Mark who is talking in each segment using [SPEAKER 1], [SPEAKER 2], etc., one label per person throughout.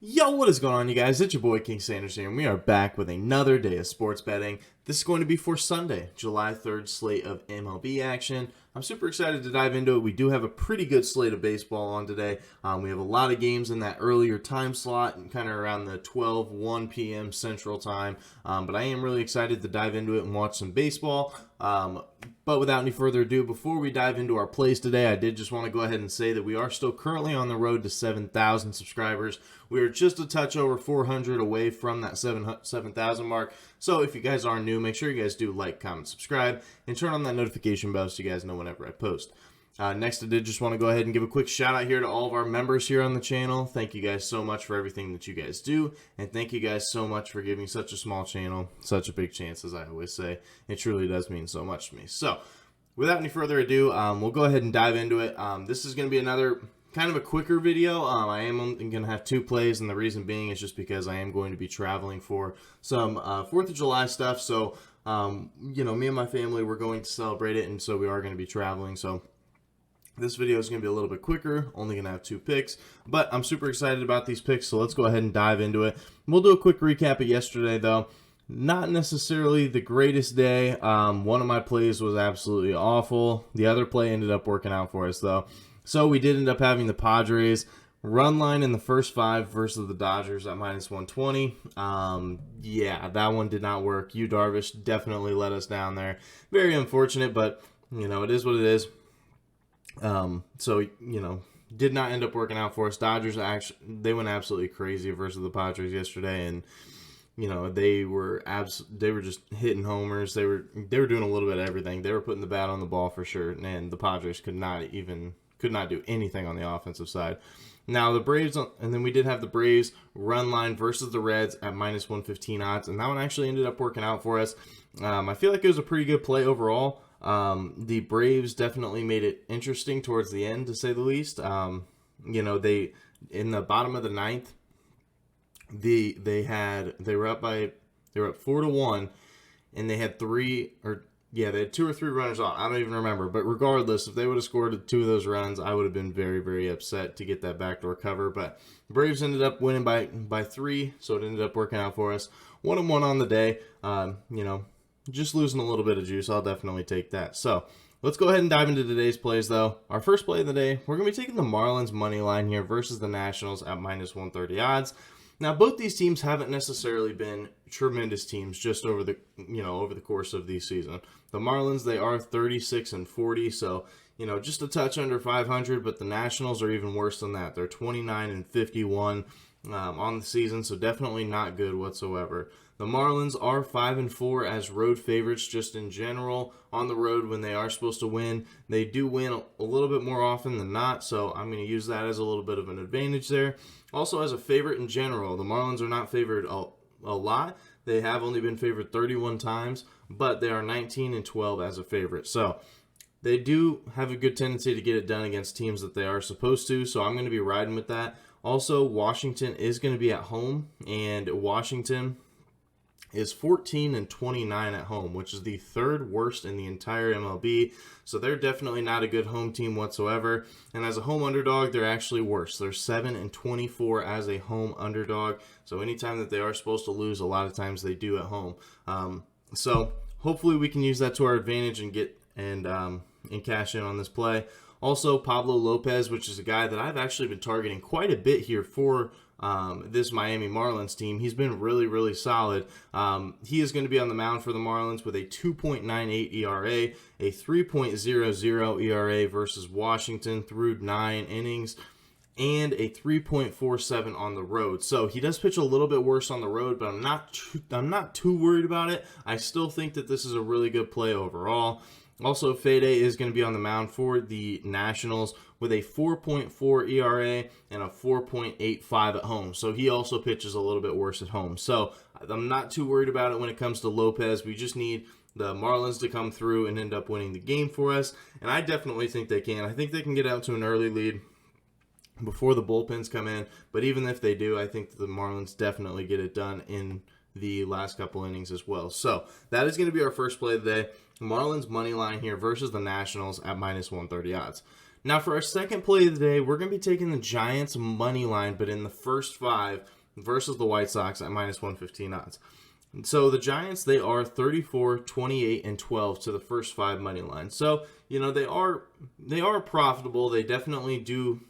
[SPEAKER 1] Yo, what is going on, you guys? It's your boy King Sanders here, and we are back with another day of sports betting. This is going to be for Sunday, July 3rd slate of MLB action. I'm super excited to dive into it. We do have a pretty good slate of baseball on today. We have a lot of games in that earlier time slot, and kind of around the 1 p.m. Central Time. But I am really excited to dive into it and watch some baseball. But without any further ado, before we dive into our plays today, I did just want to go ahead and say that we are still currently on the road to 7,000 subscribers. We are just a touch over 400 away from that 7,000 mark. So if you guys are new, make sure you guys do like, comment, subscribe, and turn on that notification bell so you guys know whenever I post. Next, I did just want to go ahead and give a quick shout out here to all of our members here on the channel. Thank you guys so much for everything that you guys do, and thank you guys so much for giving such a small channel such a big chance, as I always say. It truly does mean so much to me. So, without any further ado, we'll go ahead and dive into it. This is going to be another kind of a quicker video. I am going to have two plays, and the reason being is just because I am going to be traveling for some 4th of July stuff. So, me and my family, we're going to celebrate it, and so we are going to be traveling. So, this video is going to be a little bit quicker, only going to have 2 picks, but I'm super excited about these picks, so let's go ahead and dive into it. We'll do a quick recap of yesterday, though. Not necessarily the greatest day. One of my plays was absolutely awful. The other play ended up working out for us, though. So we did end up having the Padres run line in the first 5 versus the Dodgers at -120. Yeah, that one did not work. Yu Darvish definitely let us down there. Very unfortunate, but, it is what it is. Did not end up working out for us. Dodgers they went absolutely crazy versus the Padres yesterday, and they were just hitting homers. They were doing a little bit of everything. They were putting the bat on the ball for sure, and the Padres could not do anything on the offensive side. Now the Braves, and then we did have the Braves run line versus the Reds at -115 odds, and that one actually ended up working out for us. I feel like it was a pretty good play overall. The Braves definitely made it interesting towards the end, to say the least. They in the bottom of the 9th, they were up 4-1, and they had 2 or 3 runners on. I don't even remember, but regardless, if they would have scored 2 of those runs, I would have been very, very upset to get that backdoor cover. But the Braves ended up winning by 3, so it ended up working out for us. 1-1 on the day. Just losing a little bit of juice. I'll definitely take that. So let's go ahead and dive into today's plays, though. Our first play of the day, we're going to be taking the Marlins money line here versus the Nationals at -130 odds. Now, both these teams haven't necessarily been tremendous teams just over the course of the season. The Marlins, they are 36-40, so just a touch under 500, but the Nationals are even worse than that. They're 29-51 on the season, so definitely not good whatsoever. The Marlins are 5-4 as road favorites just in general. On the road, when they are supposed to win, they do win a little bit more often than not, so I'm going to use that as a little bit of an advantage there. Also, as a favorite in general, the Marlins are not favored a lot. They have only been favored 31 times, but they are 19-12 as a favorite. So they do have a good tendency to get it done against teams that they are supposed to, so I'm going to be riding with that. Also, Washington is going to be at home, and Washington is 14-29 at home, which is the 3rd worst in the entire MLB. So they're definitely not a good home team whatsoever. And as a home underdog, they're actually worse. They're 7-24 as a home underdog. So anytime that they are supposed to lose, a lot of times they do at home. So hopefully we can use that to our advantage and get and cash in on this play. Also, Pablo Lopez, which is a guy that I've actually been targeting quite a bit here for this Miami Marlins team. He's been really, really solid. He is going to be on the mound for the Marlins with a 2.98 ERA, a 3.00 ERA versus Washington through 9 innings, and a 3.47 on the road. So he does pitch a little bit worse on the road, but I'm not too worried about it. I still think that this is a really good play overall. Also, Fede is going to be on the mound for the Nationals with a 4.4 ERA and a 4.85 at home. So he also pitches a little bit worse at home. So I'm not too worried about it when it comes to Lopez. We just need the Marlins to come through and end up winning the game for us. And I definitely think they can. I think they can get out to an early lead before the bullpens come in. But even if they do, I think the Marlins definitely get it done in the last couple innings as well. So that is going to be our first play of the day. Marlins money line here versus the Nationals at -130 odds. Now for our second play of the day, we're going to be taking the Giants money line, but in the first 5 versus the White Sox at minus 115 odds. So the Giants, they are 34, 28, and 12 to the first 5 money line. So, they are profitable. They definitely do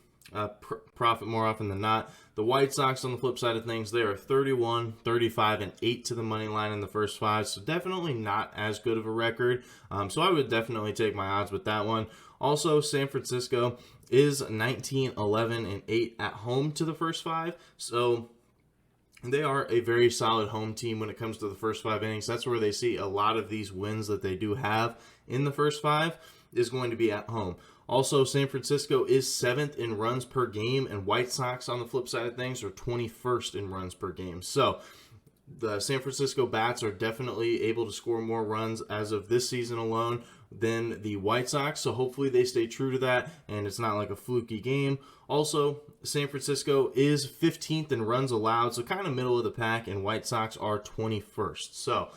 [SPEAKER 1] profit more often than not. The White Sox, on the flip side of things, they are 31, 35, and 8 to the money line in the first 5. So definitely not as good of a record. So I would definitely take my odds with that one. Also, San Francisco is 19, 11, and 8 at home to the first 5. So they are a very solid home team when it comes to the first 5 innings. That's where they see a lot of these wins that they do have in the first 5 is going to be at home. Also, San Francisco is 7th in runs per game, and White Sox, on the flip side of things, are 21st in runs per game. So the San Francisco Bats are definitely able to score more runs as of this season alone than the White Sox, so hopefully they stay true to that, and it's not like a fluky game. Also, San Francisco is 15th in runs allowed, so kind of middle of the pack, and White Sox are 21st. So,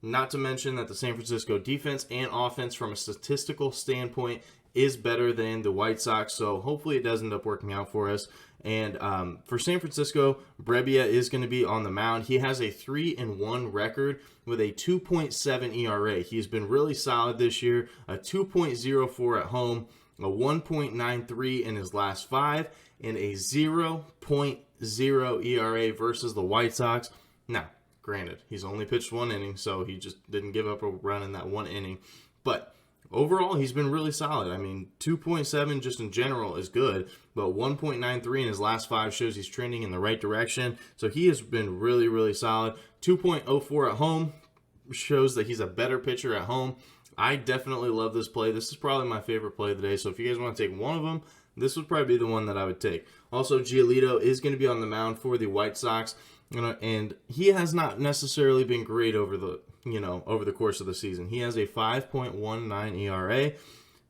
[SPEAKER 1] not to mention that the San Francisco defense and offense from a statistical standpoint is better than the White Sox, so hopefully it does end up working out for us. And for San Francisco, Brebbia is going to be on the mound. He has a 3-1 record with a 2.7 ERA. He's been really solid this year, a 2.04 at home, a 1.93 in his last 5, and a 0.0 ERA versus the White Sox. Now, granted, he's only pitched 1 inning, so he just didn't give up a run in that 1 inning. But overall, he's been really solid. I mean, 2.7 just in general is good, but 1.93 in his last 5 shows he's trending in the right direction. So he has been really, really solid. 2.04 at home shows that he's a better pitcher at home. I definitely love this play. This is probably my favorite play of the day. So if you guys want to take one of them, this would probably be the one that I would take. Also, Giolito is going to be on the mound for the White Sox, and he has not necessarily been great over the course of the season. He has a 5.19 ERA,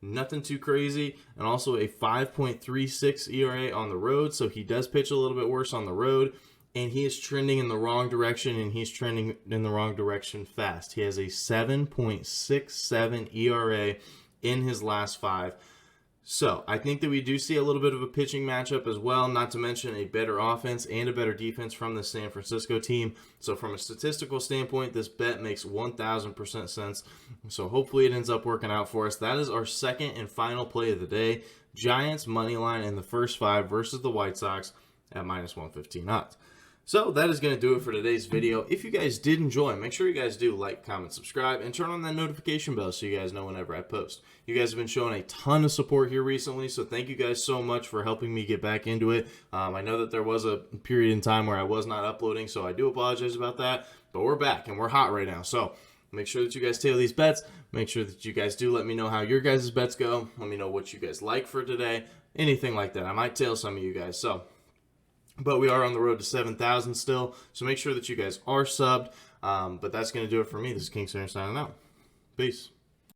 [SPEAKER 1] nothing too crazy, and also a 5.36 ERA on the road, so he does pitch a little bit worse on the road, and he is trending in the wrong direction, and he's trending in the wrong direction fast. He has a 7.67 ERA in his last 5. So, I think that we do see a little bit of a pitching matchup as well, not to mention a better offense and a better defense from the San Francisco team. So, from a statistical standpoint, this bet makes 1,000% sense. So, hopefully it ends up working out for us. That is our second and final play of the day. Giants money line in the first 5 versus the White Sox at minus 115 odds. So that is going to do it for today's video. If you guys did enjoy, make sure you guys do like, comment, subscribe, and turn on that notification bell so you guys know whenever I post. You guys have been showing a ton of support here recently, so thank you guys so much for helping me get back into it. I know that there was a period in time where I was not uploading, so I do apologize about that, but we're back and we're hot right now. So make sure that you guys tail these bets. Make sure that you guys do let me know how your guys' bets go. Let me know what you guys like for today, anything like that. I might tail some of you guys, but we are on the road to 7,000 still, so make sure that you guys are subbed. But that's going to do it for me. This is King Center signing out. Peace.